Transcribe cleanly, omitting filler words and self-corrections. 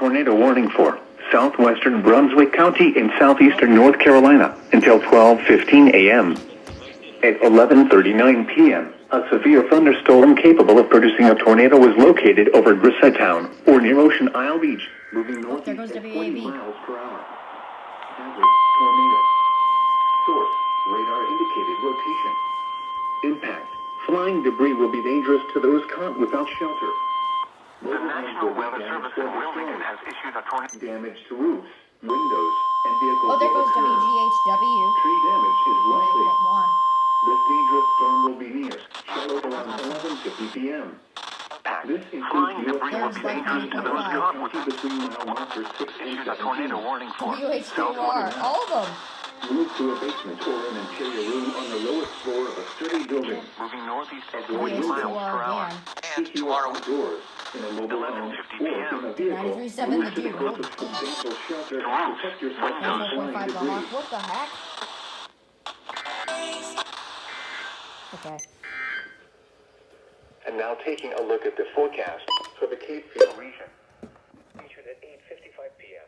tornado warning for southwestern Brunswick County in southeastern North Carolina until 12:15 a.m. At 11:39 p.m., a severe thunderstorm capable of producing a tornado was located over Grisha Town or near Ocean Isle Beach, moving northeast at 20 miles per hour. Hazard, tornado. Source, radar indicated rotation. Impact, flying debris will be dangerous to those caught without shelter. The National Weather Service in Wilmington has issued a tornado. Damage to roofs, windows, and vehicles. Oh, there goes will occur. WGHW. Tree damage is likely. 9.1. This dangerous storm will be near shallow around 11:50 p.m. This Flying includes debris will be dangerous to those caught with between mile marker 6 and issued a tornado 17. warning for WHQR, all of them. Move to a basement or an interior room on the lowest floor of a sturdy building. moving northeast at Avoid 40 miles per hour. again. And Keep you tomorrow, outdoors in a mobile home 11:50 or in a vehicle. 93.7 Move the to the Duke. closest substantial shelter The and roof, protect yourself from windows. flying 94.5 the debris. Hawk. What the heck? Okay. And now taking a look at the forecast for the Cape Fear region. Featured at 8:55 p.m.